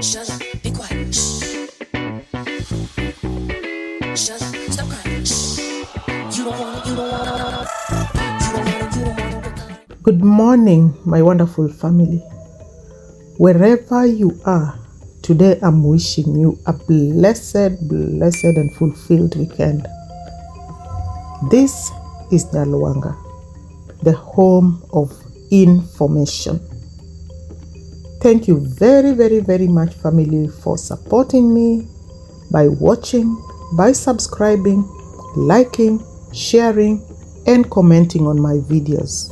Shut up, be quiet. Shh. Shut up, stop crying. Shh. You don't wanna, you don't wanna, you don't wanna, you don't wanna. Good morning, my wonderful family. Wherever you are, today I'm wishing you a blessed and fulfilled weekend. This is Nyaluanga, the home of information. Thank you very much, family, for supporting me by watching, by subscribing, liking, sharing, and commenting on my videos.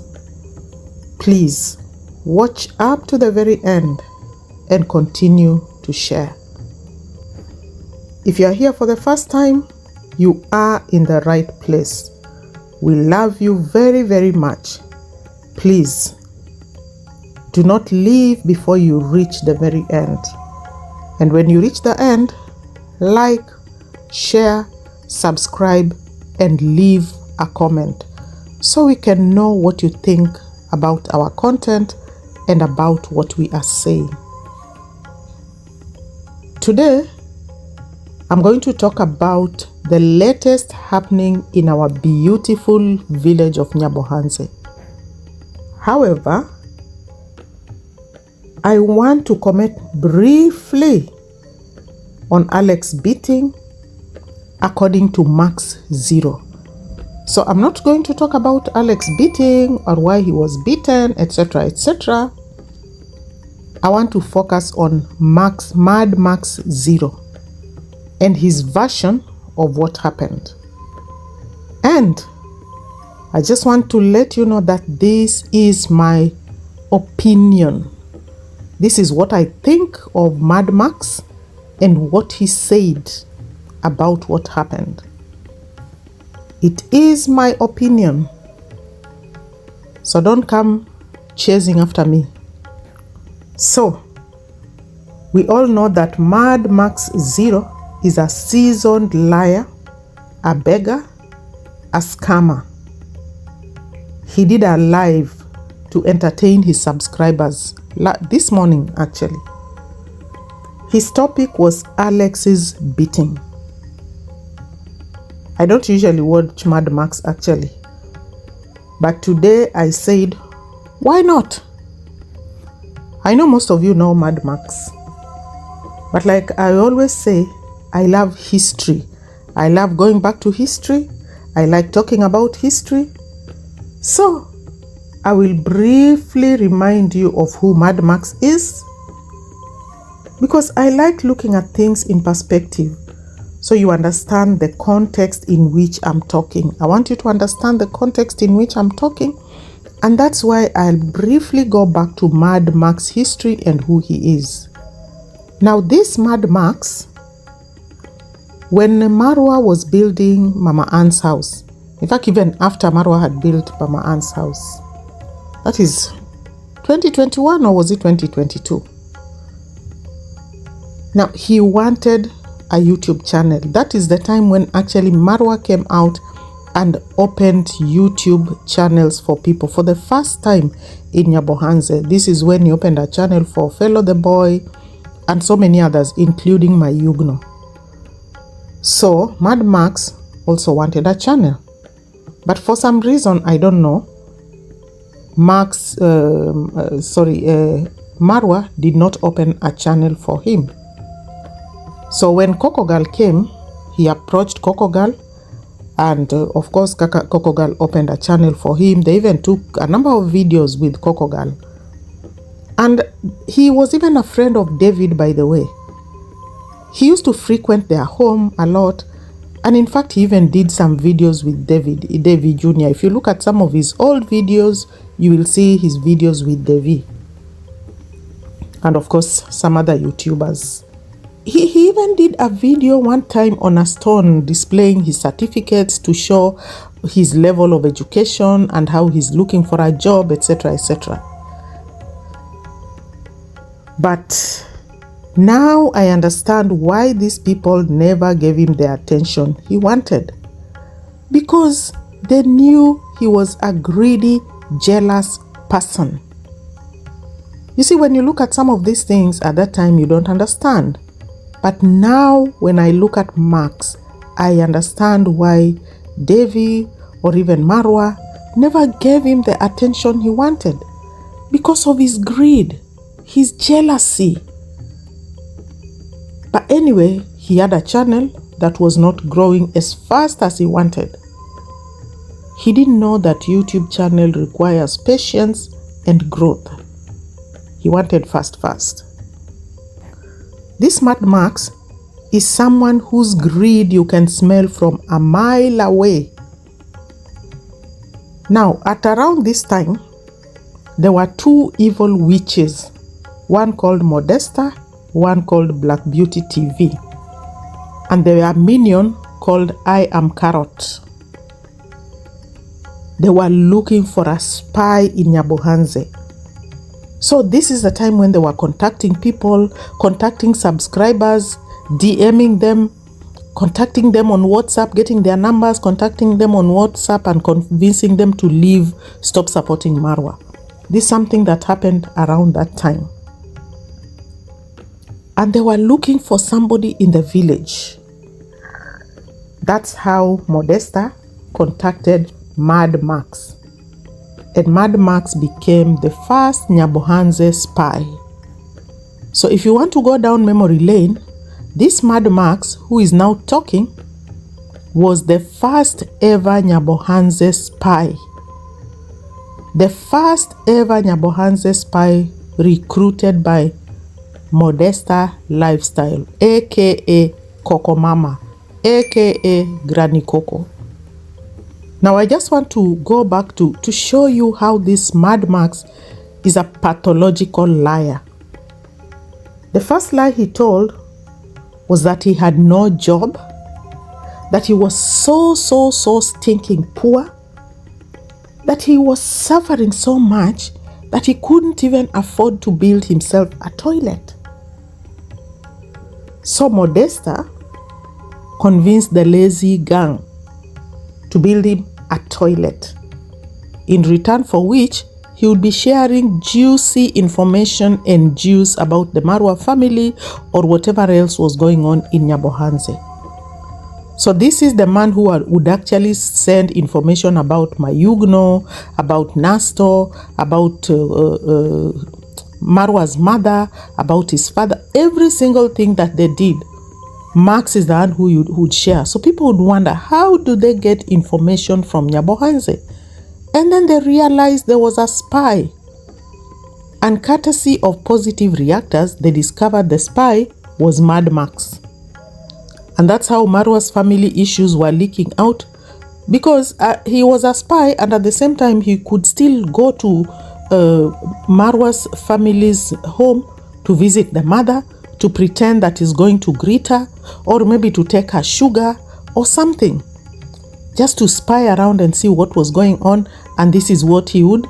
Please watch up to the very end and continue to share. If you are here for the first time, you are in the right place. We love you very much. Please do not leave before you reach the very end. And when you reach the end, like, share, subscribe, and leave a comment so we can know what you think about our content and about what we are saying. Today, I'm going to talk about the latest happening in our beautiful village of Nyabohanse. However, I want to comment briefly on Alex beating according to Max Zero. So I'm not going to talk about Alex beating or why he was beaten, etc. I want to focus on Mad Max Zero and his version of what happened. And I just want to let you know that this is my opinion. This is what I think of Mad Max and what he said about what happened. It is my opinion. So don't come chasing after me. So, we all know that Mad Max Zero is a seasoned liar, a beggar, a scammer. He did a live to entertain his subscribers this morning actually. His topic was Alex's beating. I don't usually watch Mad Max actually, but today I said, why not? I know most of you know Mad Max, but like I always say, I love history. I love going back to history. I like talking about history. So I will briefly remind you of who Mad Max is, because I like looking at things in perspective so you understand the context in which I'm talking. I want you to understand the context in which I'm talking, and that's why I'll briefly go back to Mad Max history and who he is. Now this Mad Max, when Marwa was building Mama Ann's house, in fact even after Marwa had built Mama Ann's house, that is 2021 or was it 2022? Now he wanted a YouTube channel. That is the time when actually Marwa came out and opened YouTube channels for people for the first time in Nyabohanse. This is when he opened a channel for Fellow the Boy and so many others, including my Yugno. So Mad Max also wanted a channel, but for some reason, I don't know, Marwa did not open a channel for him. So when Coco Girl came, he approached Coco Girl, and of course Coco Girl opened a channel for him. They even took a number of videos with Coco Girl, and he was even a friend of David, by the way. He used to frequent their home a lot, and in fact he even did some videos with David Jr. If you look at some of his old videos, you will see his videos with Devi, and of course some other YouTubers. He even did a video one time on a stone displaying his certificates to show his level of education and how he's looking for a job, etc. But now I understand why these people never gave him the attention he wanted. Because they knew he was a greedy, jealous person. You see, when you look at some of these things at that time, you don't understand. But now, when I look at Max, I understand why Devi or even Marwa never gave him the attention he wanted. Because of his greed, his jealousy. But anyway, he had a channel that was not growing as fast as he wanted. He didn't know that YouTube channel requires patience and growth. He wanted fast. This Mad Max is someone whose greed you can smell from a mile away. Now, at around this time, there were two evil witches, one called Modesta, one called Black Beauty TV, and there were a minion called I Am Carrot. They were looking for a spy in nyabohanse. So this is the time when they were contacting people, contacting subscribers, DMing them, contacting them on WhatsApp, getting their numbers, contacting them on WhatsApp and convincing them to leave, stop supporting Marwa. This is something that happened around that time. And they were looking for somebody in the village. That's how Modesta contacted Mad Max. And Mad Max became the first nyabohanse spy. So if you want to go down memory lane, this Mad Max, who is now talking, was the first ever nyabohanse spy. The first ever nyabohanse spy recruited by Modesta Lifestyle, aka Coco Mama, aka Granny Coco. Now I just want to go back to show you how this Mad Max is a pathological liar. The first lie he told was that he had no job, that he was so stinking poor, that he was suffering so much that he couldn't even afford to build himself a toilet. So Modesta convinced the lazy gang to build him a toilet, in return for which he would be sharing juicy information and juice about the Marwa family or whatever else was going on in nyabohanse. So this is the man who would actually send information about Mayugno, about Nastor, about Marwa's mother, about his father. Every single thing that they did, Max is the one who would share. So people would wonder, how do they get information from nyabohanse? And then they realized there was a spy. And courtesy of Positive Reactors, they discovered the spy was Mad Max. And that's how Marwa's family issues were leaking out, because he was a spy, and at the same time he could still go to Marwa's family's home to visit the mother, to pretend that he's going to greet her, or maybe to take her sugar or something, just to spy around and see what was going on. And this is what he would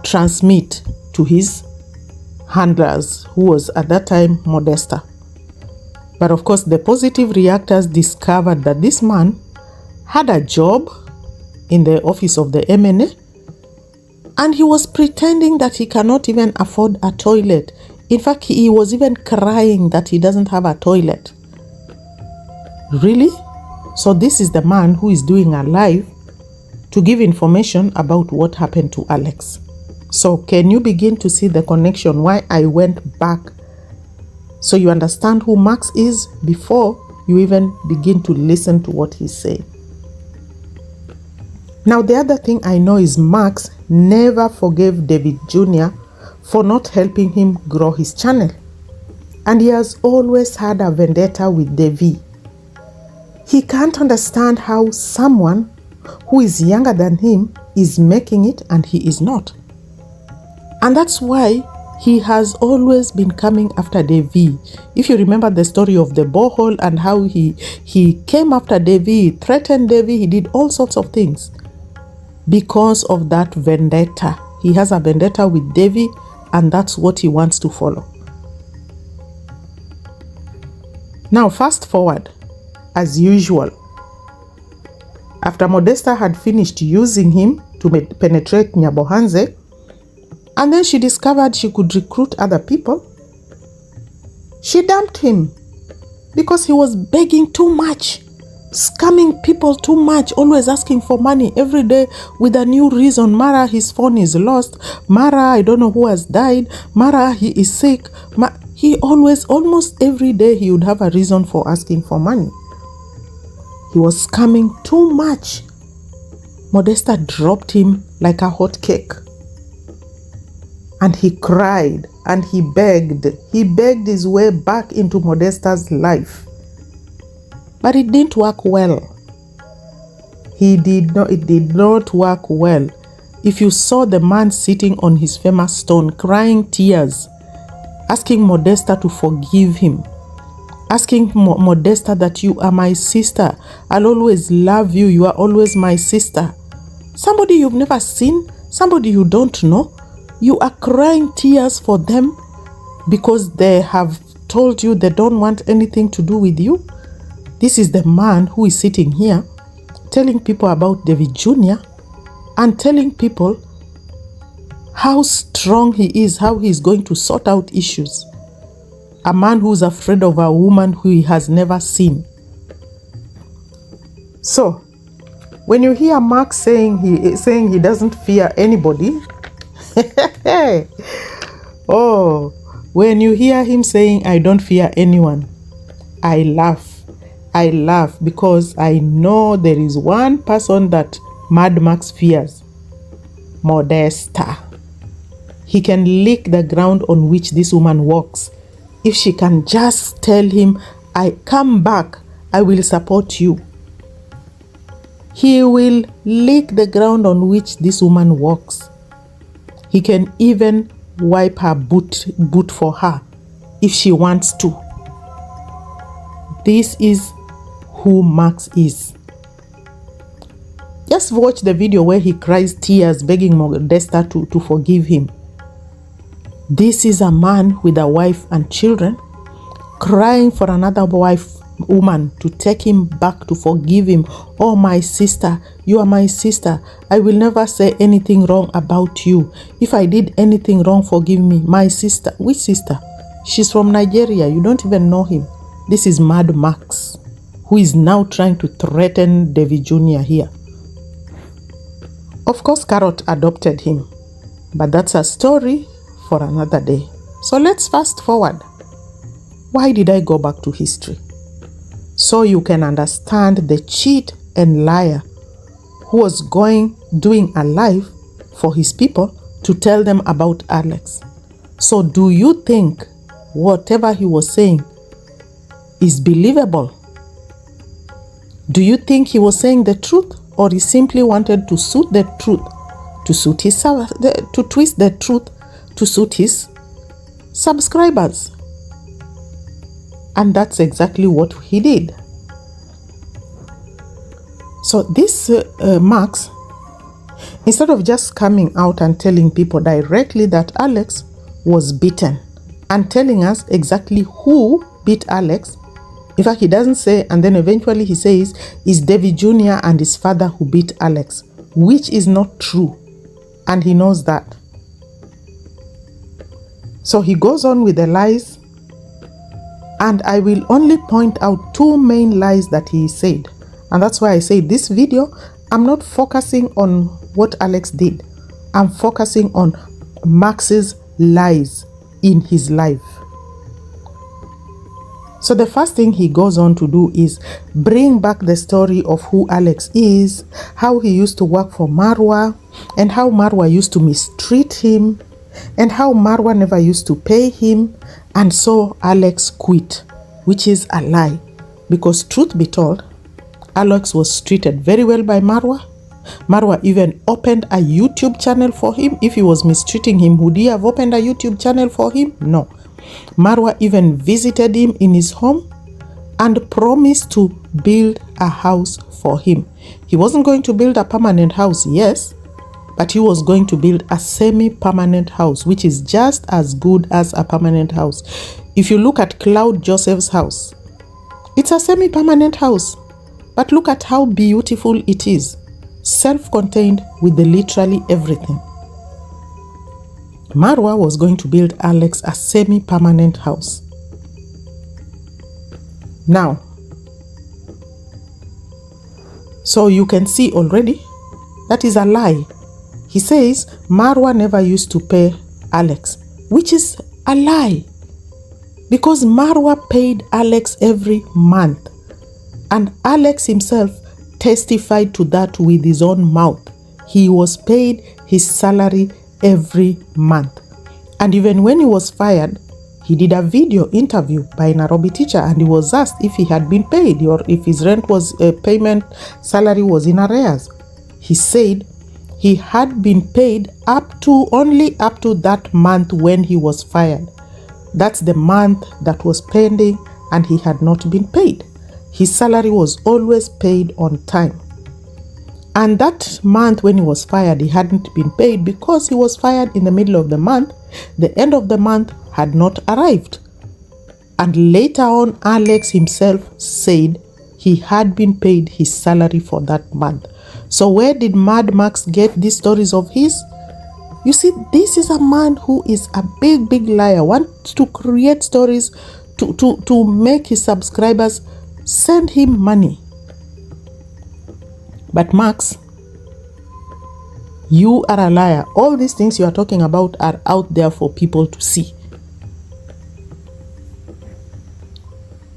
transmit to his handlers, who was at that time Modesta. But of course, the Positive Reactors discovered that this man had a job in the office of the MNA, and he was pretending that he cannot even afford a toilet. In fact, he was even crying that he doesn't have a toilet. Really? So this is the man who is doing a live to give information about what happened to Alex. So can you begin to see the connection why I went back, so you understand who Max is before you even begin to listen to what he's saying? Now, the other thing I know is Max never forgave David Jr. for not helping him grow his channel. And he has always had a vendetta with Devi. He can't understand how someone who is younger than him is making it and he is not. And that's why he has always been coming after Devi. If you remember the story of the borehole and how he came after Devi, threatened Devi, he did all sorts of things because of that vendetta. He has a vendetta with Devi, and that's what he wants to follow. Now, fast forward, as usual. After Modesta had finished using him to penetrate nyabohanse, And then she discovered she could recruit other people. She dumped him because he was begging too much, scamming people too much, always asking for money every day with a new reason. Mara, his phone is lost. Mara, I don't know who has died. Mara, he is sick. He always, almost every day, he would have a reason for asking for money. He was scamming too much. Modesta dropped him like a hot cake. And he cried and he begged. He begged his way back into Modesta's life. But it didn't work well. It did not work well. If you saw the man sitting on his famous stone, crying tears, asking Modesta to forgive him, asking Modesta that you are my sister, I'll always love you, you are always my sister. Somebody you've never seen, somebody you don't know, you are crying tears for them because they have told you they don't want anything to do with you. This is the man who is sitting here telling people about David Jr. and telling people how strong he is, how he is going to sort out issues. A man who is afraid of a woman who he has never seen. So, when you hear Mark saying he doesn't fear anybody, oh, when you hear him saying, I don't fear anyone, I laugh. I laugh because I know there is one person that Mad Max fears. Modesta. He can lick the ground on which this woman walks. If she can just tell him, I come back, I will support you. He will lick the ground on which this woman walks. He can even wipe her boot for her if she wants to. This is who Max is. Just watch the video where he cries tears begging Modesta to forgive him. This is a man with a wife and children crying for another woman to take him back, to forgive him. Oh, my sister, you are my sister. I will never say anything wrong about you. If I did anything wrong, forgive me. My sister. Which sister? She's from Nigeria. You don't even know him. This is Mad Max, who is now trying to threaten David Jr. here. Of course, Carrot adopted him, but that's a story for another day. So let's fast forward. Why did I go back to history? So you can understand the cheat and liar who was doing a live for his people to tell them about Alex. So do you think whatever he was saying is believable? Do you think he was saying the truth, or he simply wanted to suit the truth, to twist the truth to suit his subscribers? And that's exactly what he did. So this Max, instead of just coming out and telling people directly that Alex was beaten and telling us exactly who beat Alex, in fact, he doesn't say, and then eventually he says, it's David Jr. and his father who beat Alex, which is not true. And he knows that. So he goes on with the lies. And I will only point out two main lies that he said. And that's why I say this video, I'm not focusing on what Alex did. I'm focusing on Max's lies in his life. So the first thing he goes on to do is bring back the story of who Alex is, how he used to work for Marwa, and how Marwa used to mistreat him, and how Marwa never used to pay him, and so Alex quit, which is a lie. Because truth be told, Alex was treated very well by Marwa. Marwa even opened a YouTube channel for him. If he was mistreating him, would he have opened a YouTube channel for him? No. Marwa even visited him in his home and promised to build a house for him. He wasn't going to build a permanent house, yes, but he was going to build a semi-permanent house, which is just as good as a permanent house. If you look at Claude Joseph's house, it's a semi-permanent house, but look at how beautiful it is, self-contained with literally everything. Marwa was going to build Alex a semi-permanent house. Now, so you can see already that is a lie. He says Marwa never used to pay Alex, which is a lie, because Marwa paid Alex every month, and Alex himself testified to that with his own mouth. He was paid his salary every month. And even when he was fired, he did a video interview by a Nairobi teacher, and he was asked if he had been paid or if his rent was salary was in arrears. He said he had been paid only up to that month when he was fired. That's the month that was pending, and he had not been paid. His salary was always paid on time. And that month when he was fired, he hadn't been paid because he was fired in the middle of the month. The end of the month had not arrived. And later on, Alex himself said he had been paid his salary for that month. So where did Mad Max get these stories of his? You see, this is a man who is a big liar, wants to create stories to make his subscribers send him money. But Max, you are a liar. All these things you are talking about are out there for people to see.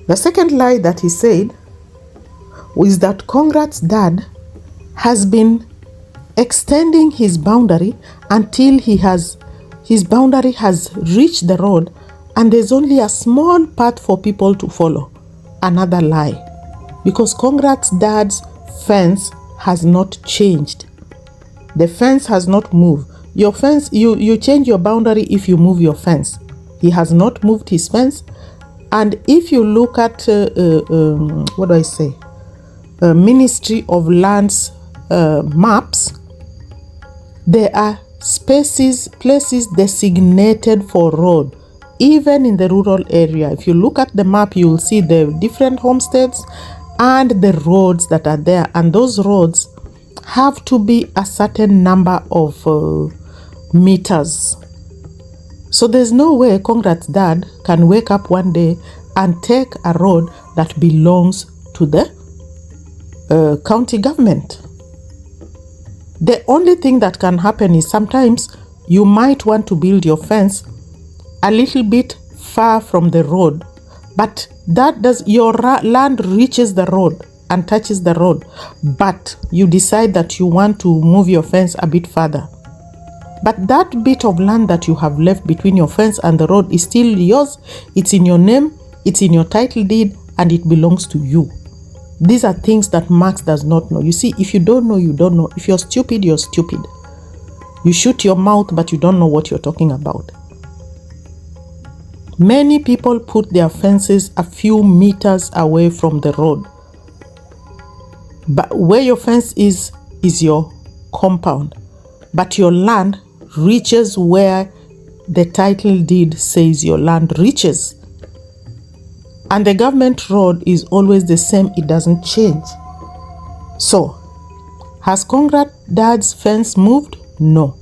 The second lie that he said was that Conrad's dad has been extending his boundary until his boundary has reached the road and there's only a small path for people to follow. Another lie. Because Conrad's dad's fence has not changed. The fence has not moved. Your fence, you change your boundary if you move your fence. He has not moved his fence. And if you look at, Ministry of Lands maps, there are places designated for road, even in the rural area. If you look at the map, you will see the different homesteads and the roads that are there, and those roads have to be a certain number of meters. So there's no way Conrad's dad can wake up one day and take a road that belongs to the county government. The only thing that can happen is sometimes you might want to build your fence a little bit far from the road, but your land reaches the road and touches the road, but you decide that you want to move your fence a bit further. But that bit of land that you have left between your fence and the road is still yours. It's in your name, it's in your title deed, and it belongs to you. These are things that Max does not know. You see, if you don't know, you don't know. If you're stupid, you're stupid. You shoot your mouth, but you don't know what you're talking about. Many people put their fences a few meters away from the road. But where your fence is your compound. But your land reaches where the title deed says your land reaches. And the government road is always the same, it doesn't change. So, has Conrad dad's fence moved? No.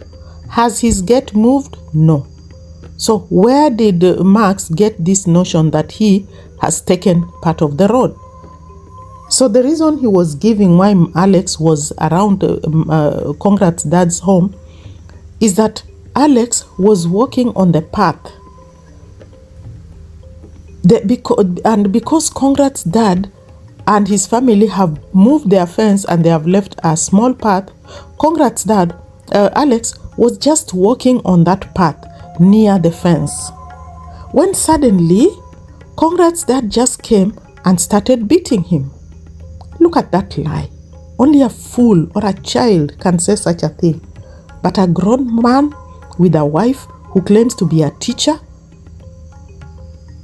Has his gate moved? No. So, where did Max get this notion that he has taken part of the road? So, the reason he was giving why Alex was around Conrad's dad's home is that Alex was walking on the path. Because Conrad's dad and his family have moved their fence and they have left a small path, Conrad's dad, Alex, was just walking on that path near the fence. When suddenly, Conrad's dad just came and started beating him. Look at that lie. Only a fool or a child can say such a thing. But a grown man with a wife who claims to be a teacher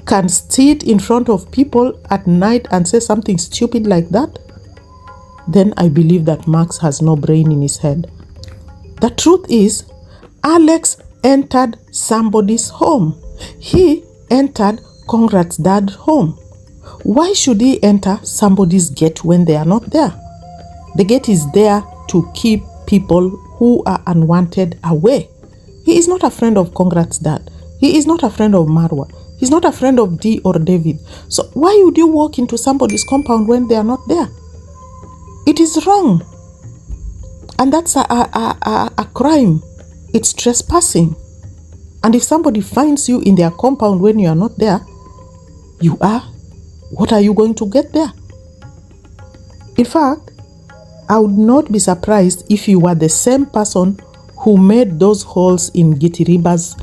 can sit in front of people at night and say something stupid like that? Then I believe that Max has no brain in his head. The truth is, Alex entered somebody's home. He entered Conrad's dad's home. Why should he enter somebody's gate when they are not there? The gate is there to keep people who are unwanted away. He is not a friend of Congrats dad. He is not a friend of Marwa. He's not a friend of Dee or David. So why would you walk into somebody's compound when they are not there? It is wrong. And that's a crime. It's trespassing. And if somebody finds you in their compound when you are not there, what are you going to get there? In fact, I would not be surprised if you were the same person who made those holes in Gitiriba's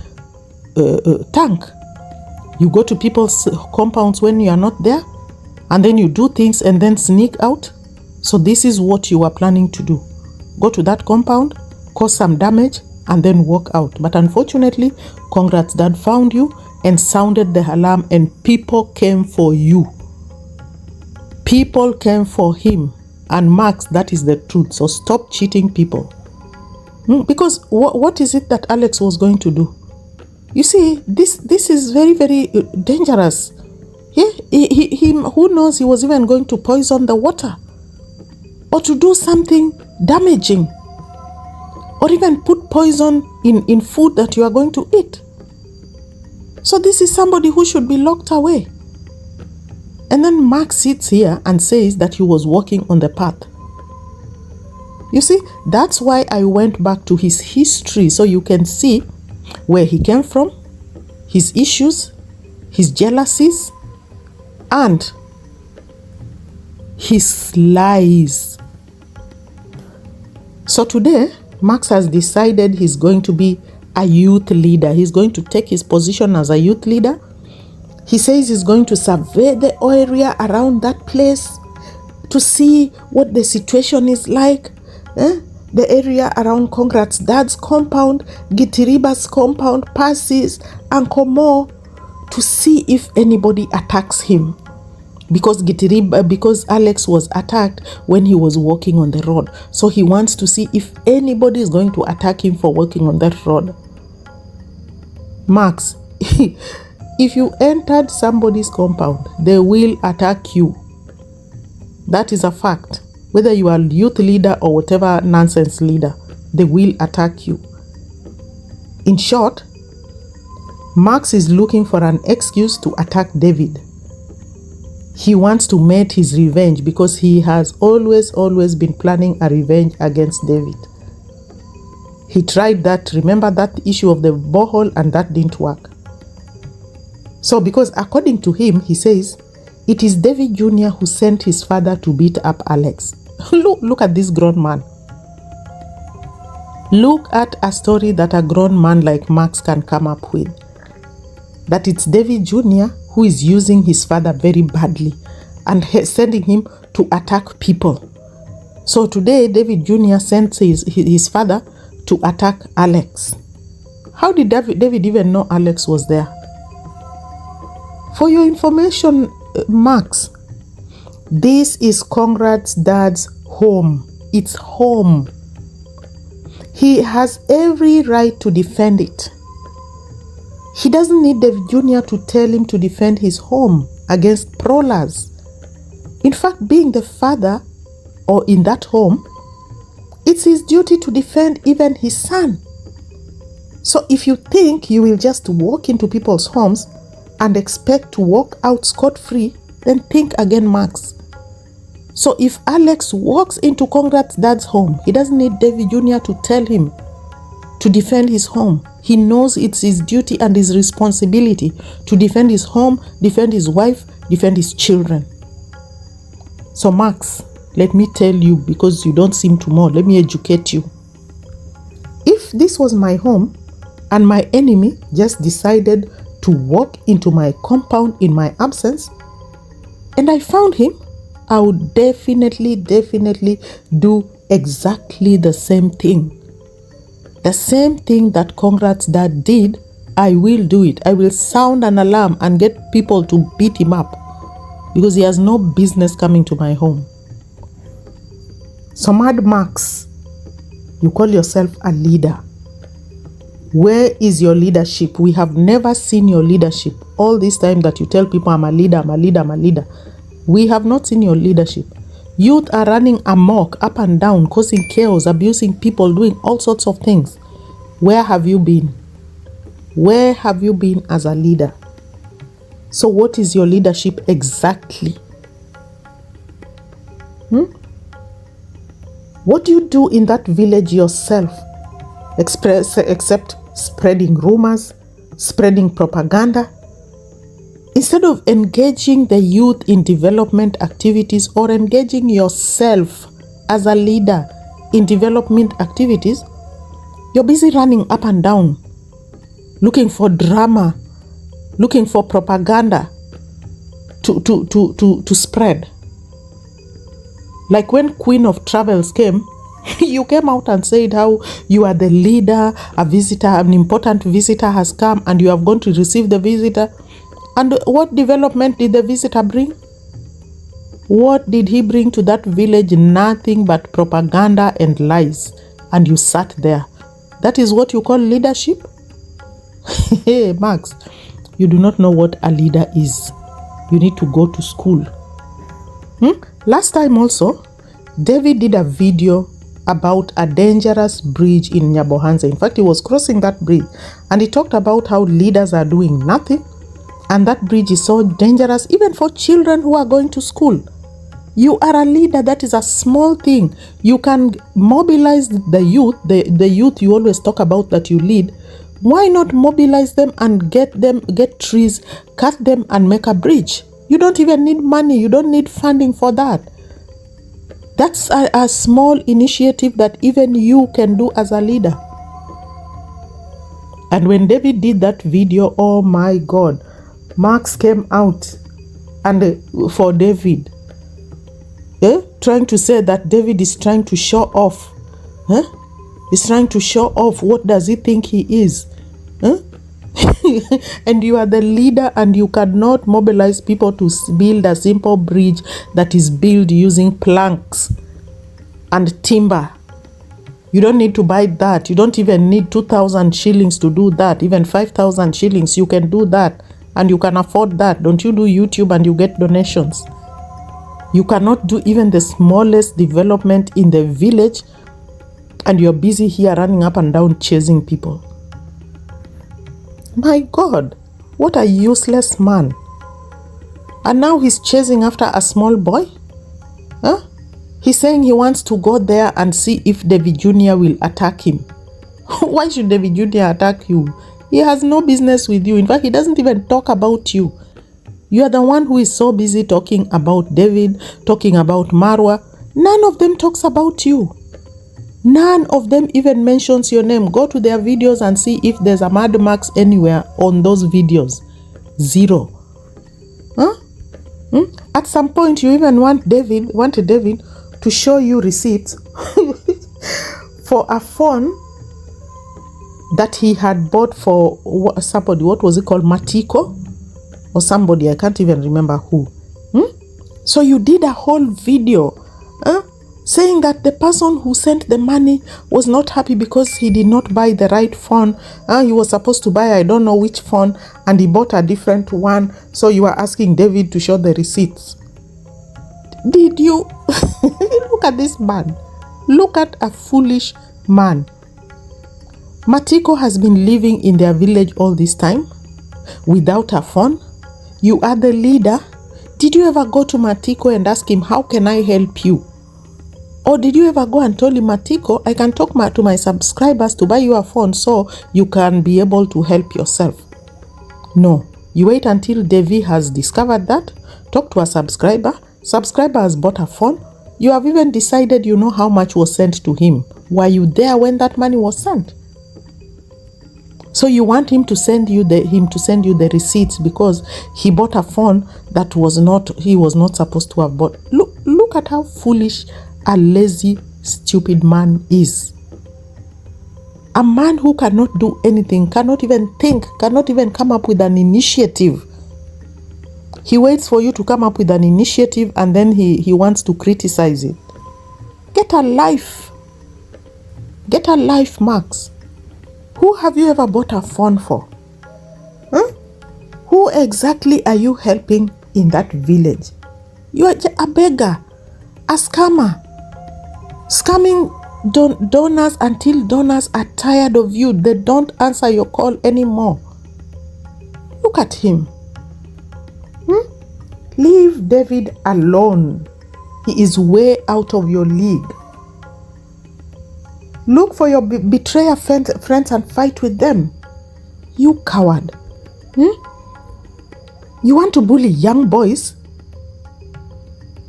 tank. You go to people's compounds when you are not there, and then you do things and then sneak out. So this is what you are planning to do. Go to that compound, cause some damage, and then walk out. But unfortunately, Congrats dad found you and sounded the alarm, and people came for you. People came for him. And Max, that is the truth. So stop cheating people. Because what is it that Alex was going to do? You see, this is very, very dangerous. He who knows, he was even going to poison the water, or to do something damaging, or even put poison in food that you are going to eat. So this is somebody who should be locked away. And then Mark sits here and says that he was walking on the path. You see, that's why I went back to his history, so you can see where he came from, his issues, his jealousies, and his lies. So today, Max has decided he's going to be a youth leader. He's going to take his position as a youth leader. He says he's going to survey the area around that place to see what the situation is like. The area around Congrats dad's compound, Gitiriba's compound, Percy's, and Komo, to see if anybody attacks him. Because Alex was attacked when he was walking on the road. So he wants to see if anybody is going to attack him for walking on that road. Max, if you entered somebody's compound, they will attack you. That is a fact. Whether you are a youth leader or whatever nonsense leader, they will attack you. In short, Max is looking for an excuse to attack David. He wants to make his revenge because he has always been planning a revenge against David. He tried that, remember that issue of the borehole, and that didn't work. So because according to him, he says, it is David Jr. who sent his father to beat up Alex. Look at this grown man. Look at a story that a grown man like Max can come up with. That it's David Jr. who is using his father very badly and sending him to attack people. So today, David Jr. sent his father to attack Alex. How did David even know Alex was there? For your information, Max, this is Conrad's dad's home. It's home. He has every right to defend it. He doesn't need David Jr. to tell him to defend his home against prowlers. In fact, being the father or in that home, it's his duty to defend even his son. So if you think you will just walk into people's homes and expect to walk out scot-free, then think again, Max. So if Alex walks into Conrad's dad's home, he doesn't need David Jr. to tell him to defend his home. He knows it's his duty and his responsibility to defend his home, defend his wife, defend his children. So Max, let me tell you, because you don't seem to know, let me educate you. If this was my home and my enemy just decided to walk into my compound in my absence, and I found him, I would definitely do exactly the same thing. The same thing that Conrad's dad did, I will do it. I will sound an alarm and get people to beat him up because he has no business coming to my home. So Mad Max, you call yourself a leader. Where is your leadership? We have never seen your leadership. All this time that you tell people I'm a leader, I'm a leader, I'm a leader. We have not seen your leadership. Youth are running amok, up and down, causing chaos, abusing people, doing all sorts of things. Where have you been? Where have you been as a leader? So what is your leadership exactly? What do you do in that village yourself? Except spreading rumors, spreading propaganda? Instead of engaging the youth in development activities or engaging yourself as a leader in development activities, you're busy running up and down, looking for drama, looking for propaganda to spread. Like when Queen of Travels came, you came out and said how you are the leader, a visitor, an important visitor has come and you have gone to receive the visitor. And what development did the visitor bring? What did he bring to that village? Nothing but propaganda and lies. And you sat there. That is what you call leadership? Hey, Max, you do not know what a leader is. You need to go to school. Last time also, David did a video about a dangerous bridge in Nyabohanse. In fact, he was crossing that bridge and he talked about how leaders are doing nothing and that bridge is so dangerous even for children who are going to school. You are a leader. That is a small thing. You can mobilize the youth, the youth you always talk about that you lead. Why not mobilize them and get trees, cut them and make a bridge? You don't even need money. You don't need funding for that. That's a small initiative that even you can do as a leader. And when David did that video, oh my God, Max came out and for David, trying to say that David is trying to show off. He's trying to show off. What does he think he is? And you are the leader and you cannot mobilize people to build a simple bridge that is built using planks and timber. You don't need to buy that. You don't even need 2,000 shillings to do that. Even 5,000 shillings, you can do that and you can afford that. Don't you do YouTube and you get donations? You cannot do even the smallest development in the village and you're busy here running up and down chasing people. My God, what a useless man. And now he's chasing after a small boy? He's saying he wants to go there and see if David Jr. will attack him. Why should David Jr. attack you? He has no business with you. In fact, he doesn't even talk about you. You are the one who is so busy talking about David, talking about Marwa. None of them talks about you. None of them even mentions your name. Go to their videos and see if there's a Mad Max anywhere on those videos. Zero. At some point, you even wanted David to show you receipts for a phone that he had bought for somebody. What was it called? Matiko? Or somebody. I can't even remember who. So you did a whole video saying that the person who sent the money was not happy because he did not buy the right phone. He was supposed to buy I don't know which phone and he bought a different one. So you are asking David to show the receipts. Did you? Look at this man. Look at a foolish man. Matiko has been living in their village all this time without a phone. You are the leader. Did you ever go to Matiko and ask him, how can I help you? Or did you ever go and tell him, Matiko, I can talk to my subscribers to buy you a phone so you can be able to help yourself? No. You wait until Devi has discovered that. Talk to a subscriber. Subscriber has bought a phone. You have even decided you know how much was sent to him. Were you there when that money was sent? So you want him to send you the receipts because he bought a phone that he was not supposed to have bought. Look at how foolish a lazy, stupid man is. A man who cannot do anything, cannot even think, cannot even come up with an initiative. He waits for you to come up with an initiative and then he wants to criticize it. Get a life. Get a life, Max. Who have you ever bought a phone for? Who exactly are you helping in that village? You are a beggar, a scammer, scamming Donors, until donors are tired of you, they don't answer your call anymore. Look at him. Leave David alone. He is way out of your league. Look for your betrayer friends and fight with them. You coward. You want to bully young boys?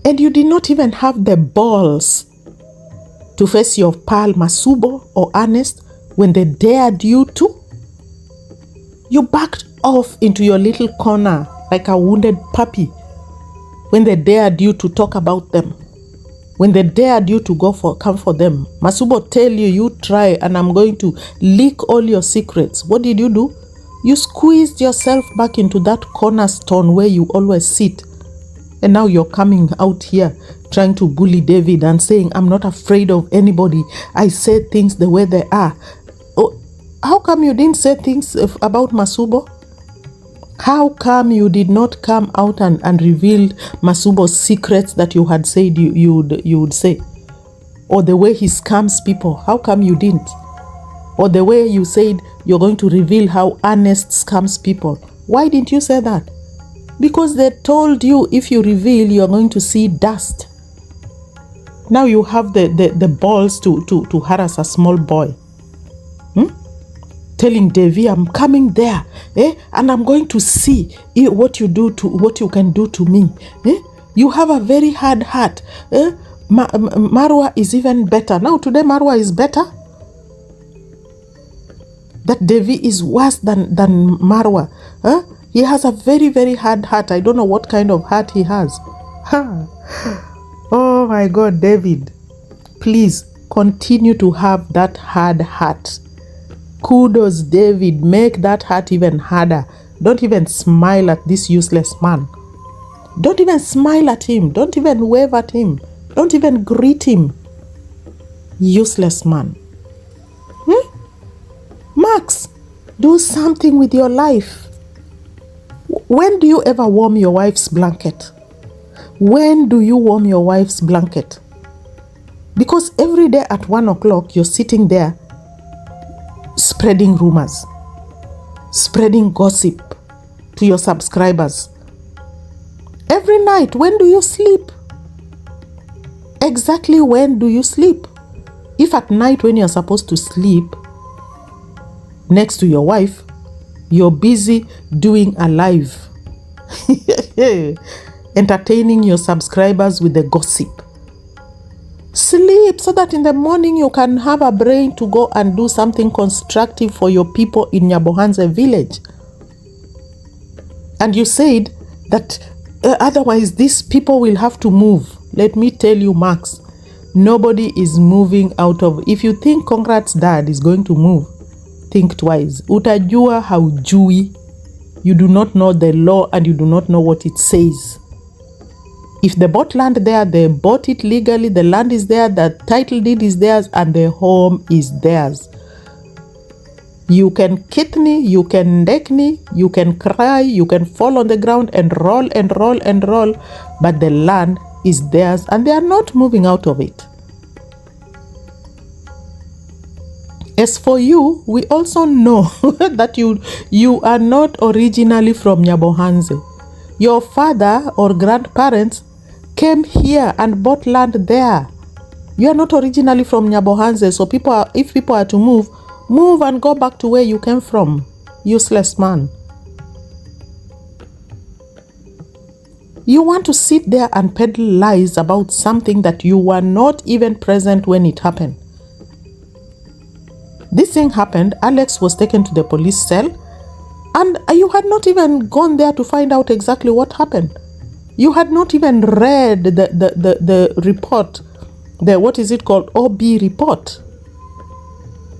And you did not even have the balls to face your pal Masubo or Ernest when they dared you to? You backed off into your little corner like a wounded puppy when they dared you to talk about them. When they dared you to come for them. Masubo tell you, you try and I'm going to leak all your secrets. What did you do? You squeezed yourself back into that cornerstone where you always sit. And now you're coming out here trying to bully David and saying, I'm not afraid of anybody. I said things the way they are. Oh, how come you didn't say things about Masubo? How come you did not come out and reveal Masubo's secrets that you had said you would say? Or the way he scams people, how come you didn't? Or the way you said you're going to reveal how Ernest scams people. Why didn't you say that? Because they told you if you reveal, you're going to see dust. Now you have the balls to harass a small boy. Telling Devi, I'm coming there, and I'm going to see what you can do to me. You have a very hard heart. Marwa is even better. Now today Marwa is better. That Devi is worse than Marwa. He has a very, very hard heart. I don't know what kind of heart he has. Oh my God, David. Please continue to have that hard heart. Kudos, David. Make that heart even harder. Don't even smile at this useless man. Don't even smile at him. Don't even wave at him. Don't even greet him. Useless man. Max, do something with your life. When do you ever warm your wife's blanket? When do you warm your wife's blanket? Because every day at 1 o'clock, you're sitting there spreading rumors, spreading gossip to your subscribers. Every night, when do you sleep? Exactly when do you sleep? If at night when you're supposed to sleep next to your wife, you're busy doing a live, entertaining your subscribers with the gossip. Sleep so that in the morning you can have a brain to go and do something constructive for your people in Nyabohanse village. And you said that otherwise these people will have to move. Let me tell you, Max, nobody is moving out of. If you think Conrad's dad is going to move, think twice. Utajua haujui. You do not know the law and you do not know what it says. If they bought land there, they bought it legally. The land is there, the title deed is theirs, and the home is theirs. You can kidney, you can neckney, you can cry, you can fall on the ground and roll and roll and roll, but the land is theirs and they are not moving out of it. As for you, we also know that you are not originally from Nyabohanse. Your father or grandparents came here and bought land there. You are not originally from Nyabohanse, so if people are to move and go back to where you came from. Useless man. You want to sit there and peddle lies about something that you were not even present when it happened. This thing happened, Alex was taken to the police cell, and you had not even gone there to find out exactly what happened. You had not even read the report, what is it called, OB report.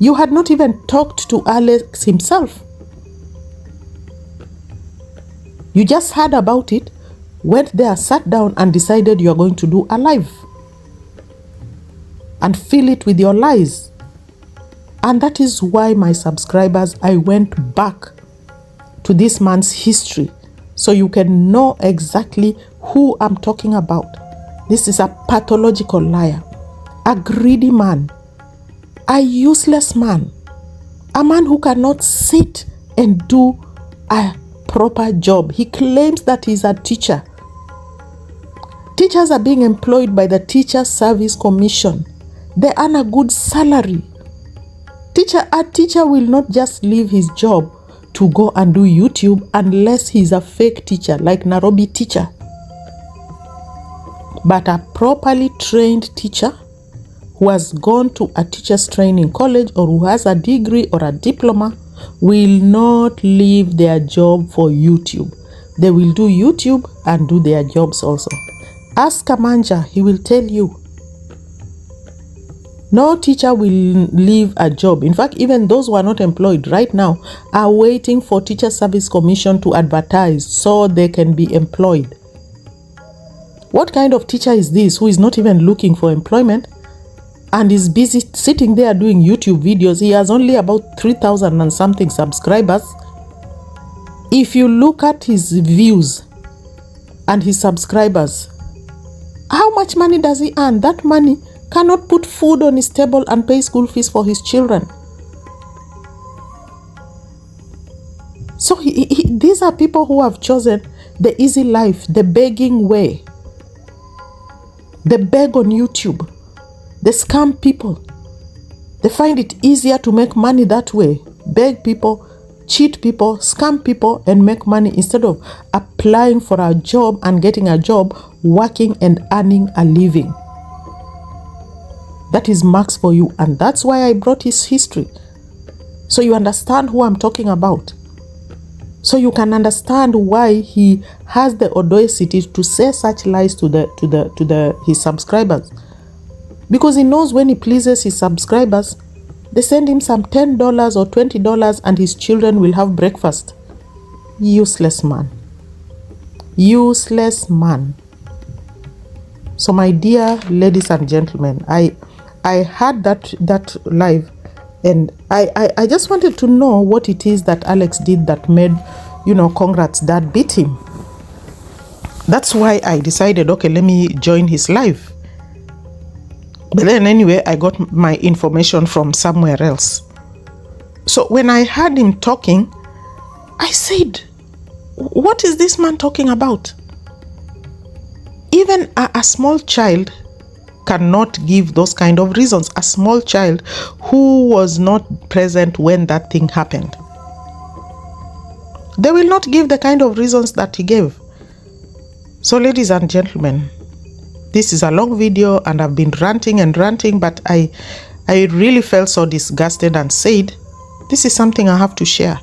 You had not even talked to Alex himself. You just heard about it, went there, sat down and decided you are going to do a live and fill it with your lies. And that is why, my subscribers, I went back to this man's history so you can know exactly who I'm talking about. This is a pathological liar, a greedy man. A useless man. A man who cannot sit and do a proper job. He claims that he's a teacher. Teachers are being employed by the Teacher Service Commission. They earn a good salary. A teacher will not just leave his job to go and do YouTube unless he's a fake teacher like Nairobi teacher. But a properly trained teacher who has gone to a teacher's training college or who has a degree or a diploma will not leave their job for YouTube. They will do YouTube and do their jobs also. Ask Kamanja, he will tell you. No teacher will leave a job. In fact, even those who are not employed right now are waiting for Teacher Service Commission to advertise so they can be employed. What kind of teacher is this who is not even looking for employment and is busy sitting there doing YouTube videos? He has only about 3,000 and something subscribers. If you look at his views and his subscribers, how much money does he earn? That money cannot put food on his table and pay school fees for his children. So these are people who have chosen the easy life, the begging way. They beg on YouTube. They scam people. They find it easier to make money that way. Beg people, cheat people, scam people, and make money instead of applying for a job and getting a job, working and earning a living. That is Max for you, and that's why I brought his history. So you understand who I'm talking about. So you can understand why he has the audacity to say such lies to his subscribers. Because he knows when he pleases his subscribers, they send him some $10 or $20 and his children will have breakfast. Useless man. Useless man. So my dear ladies and gentlemen, I had that live, and I just wanted to know what it is that Alex did that made, Congrats Dad beat him. That's why I decided, okay, let me join his live. But then anyway, I got my information from somewhere else. So when I heard him talking, I said, what is this man talking about? Even a small child cannot give those kind of reasons. A small child who was not present when that thing happened, they will not give the kind of reasons that he gave. So ladies and gentlemen, this is a long video and I've been ranting and ranting, but I really felt so disgusted and said, this is something I have to share.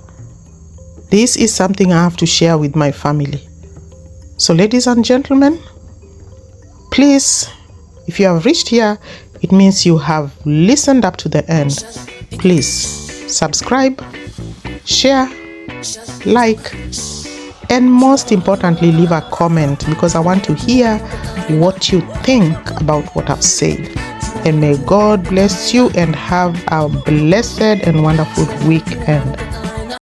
This is something I have to share with my family. So ladies and gentlemen, please, if you have reached here, it means you have listened up to the end. Please subscribe, share, like, and most importantly, leave a comment, because I want to hear what you think about what I've said. And may God bless you and have a blessed and wonderful weekend.